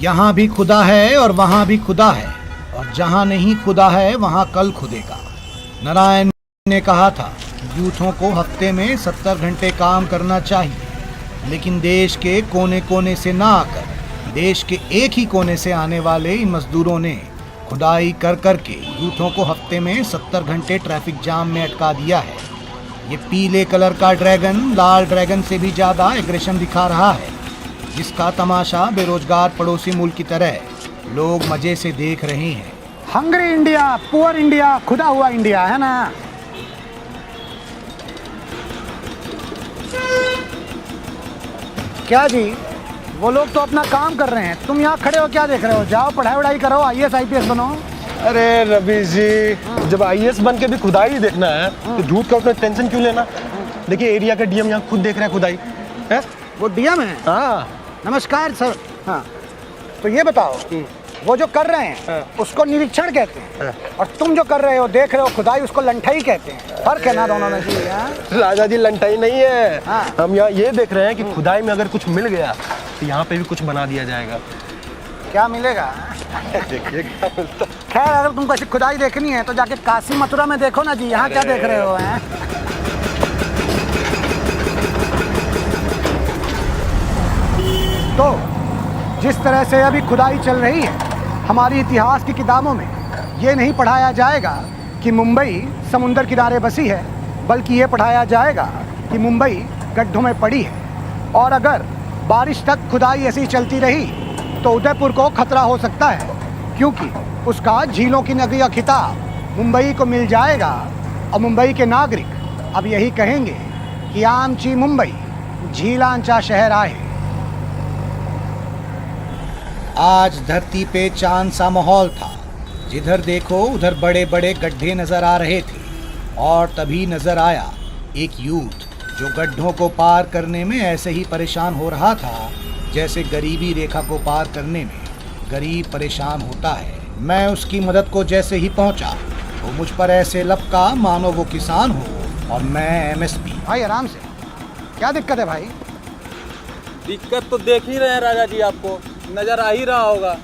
यहाँ भी खुदा है और वहाँ भी खुदा है, और जहाँ नहीं खुदा है वहाँ कल खुदेगा। नारायण ने कहा था यूथों को हफ्ते में 70 घंटे काम करना चाहिए, लेकिन देश के कोने कोने से ना आकर देश के एक ही कोने से आने वाले इन मजदूरों ने खुदाई कर कर के यूथों को हफ्ते में 70 घंटे ट्रैफिक जाम में अटका दिया है। ये पीले कलर का ड्रैगन लाल ड्रैगन से भी ज़्यादा एग्रेशन दिखा रहा है, जिसका तमाशा बेरोजगार पड़ोसी मुल्क की तरह लोग मज़े से देख रहे हैं। हंग्री इंडिया, पुअर इंडिया, खुदा हुआ इंडिया, है ना। क्या जी, वो लोग तो अपना काम कर रहे हैं, तुम यहाँ खड़े हो क्या देख रहे हो? जाओ पढ़ाई वढ़ाई करो, IAS IPS बनो। अरे रवीश जी, जब IAS बन के भी खुदाई ही देखना है तो झूठ का उसमें टेंशन क्यों लेना? देखिए एरिया का DM यहाँ खुद देख रहा है खुदाई है। वो DM है? हाँ नमस्कार सर। हाँ, तो ये बताओ, वो जो कर रहे हैं उसको निरीक्षण कहते हैं, और तुम जो कर रहे हो देख रहे हो खुदाई, उसको लंठाई कहते हैं। फर्क है ना दोनों में जी? राजा जी, लंटाई नहीं है। हाँ। हम यहाँ ये देख रहे हैं कि खुदाई में अगर कुछ मिल गया तो यहाँ पे भी कुछ बना दिया जाएगा। क्या मिलेगा? देखिए क्या मिलता है। खैर, अगर तुमको ऐसी खुदाई देखनी है तो जाके काशी मथुरा में देखो ना जी, यहाँ क्या देख रहे हो? हैं तो जिस तरह से अभी खुदाई चल रही है, हमारी इतिहास की किताबों में ये नहीं पढ़ाया जाएगा कि मुंबई समुंदर किनारे बसी है, बल्कि ये पढ़ाया जाएगा कि मुंबई गड्ढों में पड़ी है। और अगर बारिश तक खुदाई ऐसी चलती रही तो उदयपुर को खतरा हो सकता है, क्योंकि उसका झीलों की नगरी का खिताब मुंबई को मिल जाएगा। और मुंबई के नागरिक अब यही कहेंगे कि आमची मुंबई झीलांचा शहर आए। आज धरती पे चांद सा माहौल था, जिधर देखो उधर बड़े बड़े गड्ढे नजर आ रहे थे। और तभी नजर आया एक यूथ जो गड्ढों को पार करने में ऐसे ही परेशान हो रहा था जैसे गरीबी रेखा को पार करने में गरीब परेशान होता है। मैं उसकी मदद को जैसे ही पहुंचा, वो मुझ पर ऐसे लपका मानो वो किसान हो और मैं MSP। भाई आराम से, क्या दिक्कत है भाई? दिक्कत तो देख ही रहे हैं राजा जी, आपको नजर आ ही रहा होगा।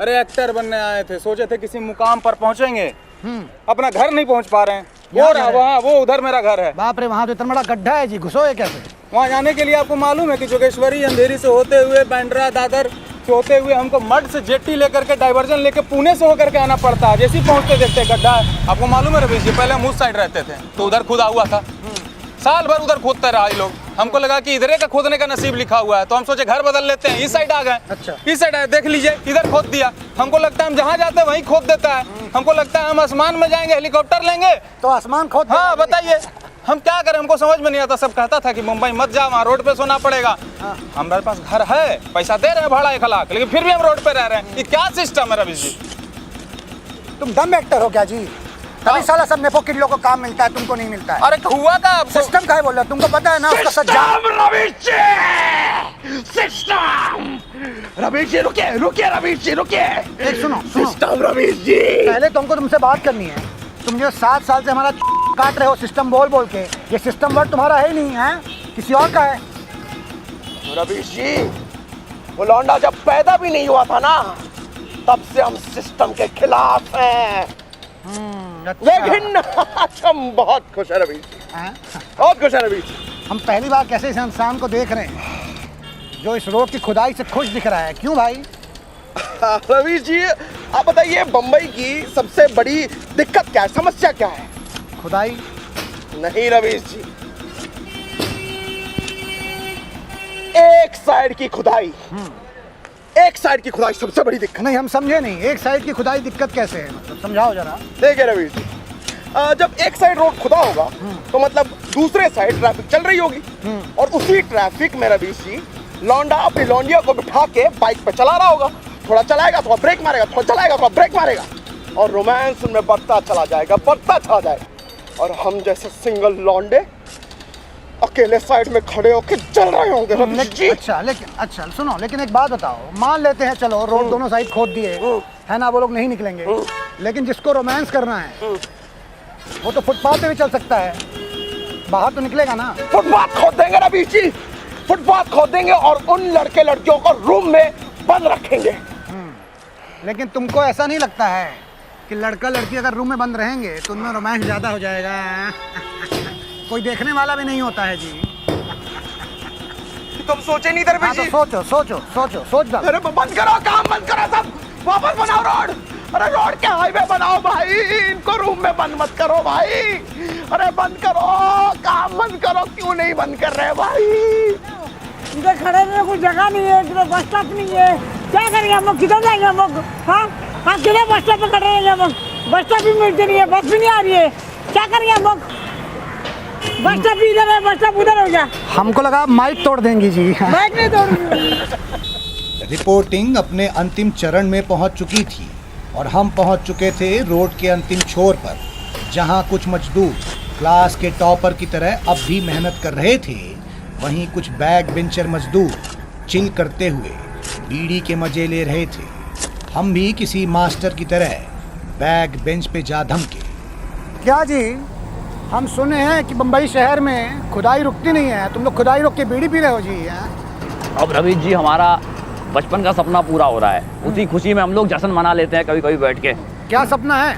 अरे एक्टर बनने आए थे, सोचे थे किसी मुकाम पर पहुंचेंगे, अपना घर नहीं पहुंच पा रहे हैं। वो रहा वहाँ, वो उधर मेरा घर है। बाप रे, वहाँ तो इतना बड़ा गड्ढा है जी, घुसोगे कैसे? वहाँ जाने के लिए आपको मालूम है कि जोगेश्वरी अंधेरी से होते हुए बांद्रा दादर से होते हुए हमको मड से जेट्टी लेकर के डाइवर्जन लेके पुणे से होकर के आना पड़ता है। जैसे ही पहुँचते देखते गड्ढा है। आपको मालूम है रवीश जी, पहले हम उस साइड रहते थे तो उधर खुदा हुआ था, साल भर उधर खोदते रहा ये लोग। हमको लगा कि इधरे का खोदने का नसीब लिखा हुआ है, तो हम सोचे घर बदल लेते हैं, इस साइड आ गए। अच्छा। इस साइड आए, देख लीजिए इधर खोद दिया। हमको लगता है हम जहाँ जाते हैं वहीं खोद देता है। हमको लगता है हम आसमान में जाएंगे, हेलीकॉप्टर लेंगे तो आसमान खोद। हाँ बताइए हम क्या करें, हमको समझ में नहीं आता। सब कहता था कि मुंबई मत जाओ, वहाँ रोड पे सोना पड़ेगा। हमारे पास घर है, पैसा दे रहे हैं भाड़ा 1 लाख, लेकिन फिर भी हम रोड पे रह रहे हैं। ये क्या सिस्टम है रवीश जी? तुम दम एक्टर हो क्या जी? कभी साला सब नेपो किडलों को काम मिलता है, तुमको नहीं मिलता है। अरे हुआ था सिस्टम का है बोल रहा, तुमको पता है ना उसका सज्जा। सिस्टम रवीश जी, रुकिए रुकिए रवीश जी, रुकिए। एक सुनो, सिस्टम रवीश जी, पहले तुमको तुमसे बात करनी है। तुम जो 7 साल से हमारा काट रहे हो सिस्टम बोल बोल के, ये सिस्टम वर्ड तुम्हारा है ही नहीं है, किसी और का है। रवीश जी, वो लौंडा जब पैदा भी नहीं हुआ था ना, तब से हम सिस्टम के खिलाफ हैं। लेकिन हम बहुत खुश है रवीश जी, बहुत खुश है रवीश जी। हम पहली बार कैसे इस इंसान को देख रहे हैं जो इस रोड की खुदाई से खुश दिख रहा है। क्यों भाई? रवीश जी, आप बताइए बम्बई की सबसे बड़ी दिक्कत क्या है, समस्या क्या है? खुदाई नहीं रवीश जी, एक साइड की खुदाई, एक साइड की खुदाई सबसे बड़ी दिक्कत। नहीं, हम समझे नहीं, एक साइड की खुदाई दिक्कत कैसे है, मतलब समझाओ जरा। देखिए रवीश जी, जब एक साइड रोड खुदा होगा तो मतलब दूसरे साइड ट्रैफिक चल रही होगी, और उसी ट्रैफिक में रवीश जी लौंडा अपनी लौंडिया को बिठा के बाइक पे चला रहा होगा। थोड़ा चलाएगा, थोड़ा ब्रेक मारेगा, थोड़ा चलाएगा, थोड़ा ब्रेक मारेगा, और रोमांस उनमें बढ़ता चला जाएगा, बढ़ता चला जाएगा। और हम जैसे सिंगल लौंडे अकेले साइड में खड़े होकर चल रहे होंगे रवीश जी। अच्छा सुनो, लेकिन एक बात बताओ, मान लेते हैं चलो रोड दोनों साइड खोद दिए है ना, वो लोग नहीं निकलेंगे, लेकिन जिसको रोमांस करना है वो तो फुटपाथ पे भी चल सकता है, बाहर तो निकलेगा ना। फुटपाथ खोद देंगे रवीश जी, फुटपाथ खोद देंगे और उन लड़के लड़कियों को रूम में बंद रखेंगे। लेकिन तुमको ऐसा नहीं लगता है कि लड़का लड़की अगर रूम में बंद रहेंगे तो उनमें रोमांस ज़्यादा हो जाएगा? कोई देखने वाला भी नहीं होता है जी। तुम सोचे नहीं दरवेश तो जी? सोच डालो। अरे बंद करो, काम बंद करो सब, वापस बनाओ रोड। अरे रोड के हाईवे बनाओ भाई, इनको रूम में बंद मत करो भाई। अरे बंद करो, काम बंद करो। क्यों नहीं बंद कर रहे भाई? इधर खड़े रहने को जगह नहीं है, इधर बस स्टॉप नहीं है, क्या करेंगे हम लोग? किधर जाएंगे हम लोग? हाँ किधर बस स्टॉप पे खड़े रहेंगे हम लोग? बस स्टॉप भी मिलते नहीं है, बस भी नहीं आ रही है, क्या करेंगे हम लोग? बस स्टॉप भी इधर है, बस स्टॉप उधर हो गया। हमको लगा माइक तोड़ देंगी जी। बाइक नहीं तोड़ूंगी। रिपोर्टिंग अपने अंतिम चरण में पहुंच चुकी थी और हम पहुंच चुके थे रोड के अंतिम छोर पर, जहां कुछ मजदूर क्लास के टॉपर की तरह अब भी मेहनत कर रहे थे, वहीं कुछ बैक बेंचर मजदूर चिल करते हुए बीड़ी के मजे ले रहे थे। हम भी किसी मास्टर की तरह बैक बेंच पे जा धमके। क्या जी, हम सुने हैं कि बम्बई शहर में खुदाई रुकती नहीं है, तुम लोग खुदाई रोक के बीड़ी पी रहे हो जी? अब रवीश जी, हमारा बचपन का सपना पूरा हो रहा है, उसी खुशी में हम लोग जश्न मना लेते हैं कभी कभी बैठ के। क्या सपना है?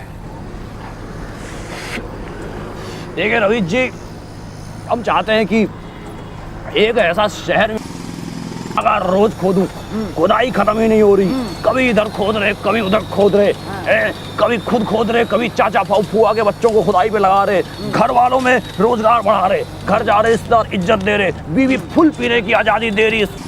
देखिए रवीश जी, हम चाहते हैं कि एक ऐसा शहर अगर रोज खोदूं, खुदाई खत्म ही नहीं हो रही। कभी इधर खोद रहे, कभी उधर खोद रहे, कभी खुद खोद रहे, कभी चाचा फुआ के बच्चों को खुदाई पे लगा रहे, घर वालों में रोजगार बढ़ा रहे, घर जा रहे रिश्तेदार इज्जत दे रहे, बीवी फुल पीने की आजादी दे रही है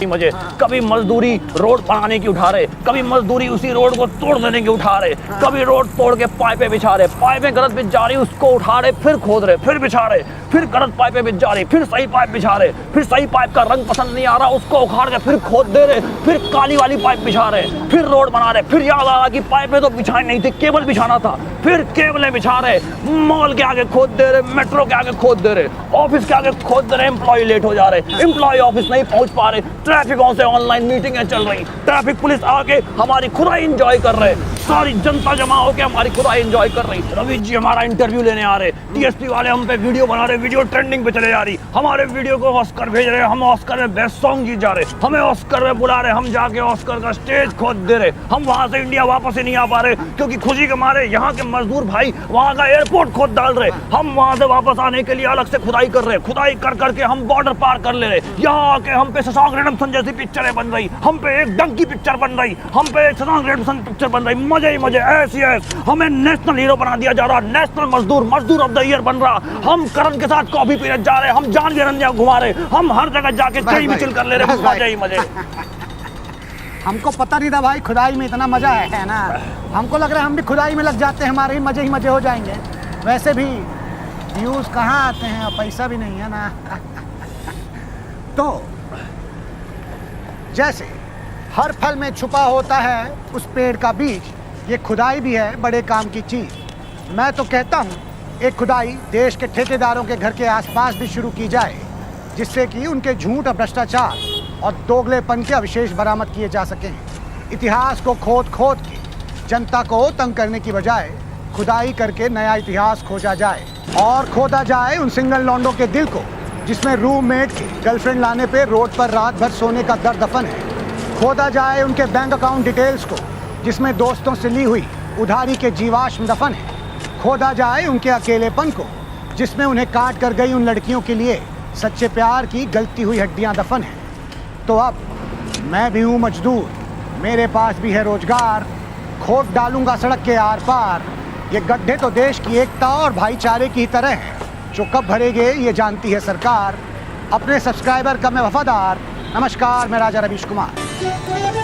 मुझे। कभी मजदूरी रोड बनाने की उठा रहे, कभी मजदूरी उसी रोड को तोड़ देने की उठा रहे, कभी रोड तोड़ के पाइपें बिछा रहे, पाइपें गलत बिछ जा रही उसको उठा रहे, फिर खोद रहे, फिर बिछा रहे, फिर गलत पाइपें बिछ जा रही, फिर सही पाइप बिछा रहे, फिर सही पाइप का रंग पसंद नहीं आ रहा उसको उखाड़ के फिर खोद दे रहे, फिर काली वाली पाइप बिछा रहे, फिर रोड बना रहे, फिर याद आ रहा कि पाइपें तो बिछाई नहीं थी, केबल बिछाना था, फिर केबलें बिछा रहे, मॉल के आगे खोद दे रहे, मेट्रो के आगे खोद दे रहे, ऑफिस के आगे खोद दे रहे, एम्प्लॉय लेट हो जा रहे, एम्प्लॉय ऑफिस नहीं पहुंच पा रहे, ट्रैफिकों से ऑनलाइन मीटिंगें चल रही, ट्रैफिक पुलिस आके हमारी खुदाई एंजॉय कर रहे, सारी जनता जमा होकर हमारी खुदाई एंजॉय कर रही। रवि जी हमारा इंटरव्यू लेने आ रहे, टीएसपी वाले हम पे वीडियो बना रहे, वीडियो ट्रेंडिंग पे चले जा रही, हमारे वीडियो को ऑस्कर भेज रहे, हम ऑस्कर में बेस्ट सॉन्ग जीत जा रहे, हमें ऑस्कर में बुला रहे, हम जाके ऑस्कर का स्टेज खोद दे रहे, हम वहां से इंडिया वापस ही नहीं आ पा रहे क्योंकि खुशी के मारे यहाँ के मजदूर भाई वहाँ का एयरपोर्ट खोद डाल रहे, हम वहां से वापस आने के लिए अलग से खुदाई कर रहे, खुदाई कर करके हम बॉर्डर पार कर ले रहे, यहाँ आके हम पे शशांक रिडेम्पशन जैसी पिक्चरें बन रही, हम पे एक डंकी पिक्चर बन रही, हम पे एक शशांक रिडेम्पशन पिक्चर बन रही, मजे ही मजे, ऐसी ऐस हमें नेशनल हीरो बना दिया जा रहा, नेशनल मजदूर ऑफ द ईयर बन रहा, हम करण के साथ कॉफी पीने जा रहे, हम जान निरंजन घुमा रहे, हम हर जगह जाके कहीं भी चिल कर ले रहे, मजे ही मजे। हमको पता नहीं था भाई खुदाई में इतना मजा है ना, हमको लग रहा है हम भी खुदाई में लग जाते हैं, हमारे ही मजे हो जाएंगे। वैसे भी व्यूज कहाँ आते हैं और पैसा भी नहीं है ना। तो जैसे हर फल में छुपा होता है उस पेड़ का बीज, ये खुदाई भी है बड़े काम की चीज़। मैं तो कहता हूँ एक खुदाई देश के ठेकेदारों के घर के आसपास भी शुरू की जाए, जिससे कि उनके झूठ और भ्रष्टाचार और दोगलेपन के अवशेष बरामद किए जा सकें। इतिहास को खोद के जनता को तंग करने की बजाय खुदाई करके नया इतिहास खोजा जाए और खोदा जाए उन सिंगल लौंडों के दिल को जिसमें रूममेट की गर्लफ्रेंड लाने पे रोड पर रात भर सोने का दर्द दफन है। खोदा जाए उनके बैंक अकाउंट डिटेल्स को जिसमें दोस्तों से ली हुई उधारी के जीवाश्म दफन है। खोदा जाए उनके अकेलेपन को जिसमें उन्हें काट कर गई उन लड़कियों के लिए सच्चे प्यार की गलती हुई हड्डियां दफन हैं। तो अब मैं भी हूँ मजदूर, मेरे पास भी है रोजगार, खोद डालूंगा सड़क के आर पार। ये गड्ढे तो देश की एकता और भाईचारे की तरह हैं, जो कब भरेंगे ये जानती है सरकार। अपने सब्सक्राइबर का मैं वफादार। नमस्कार, मैं राजा रवीश कुमार।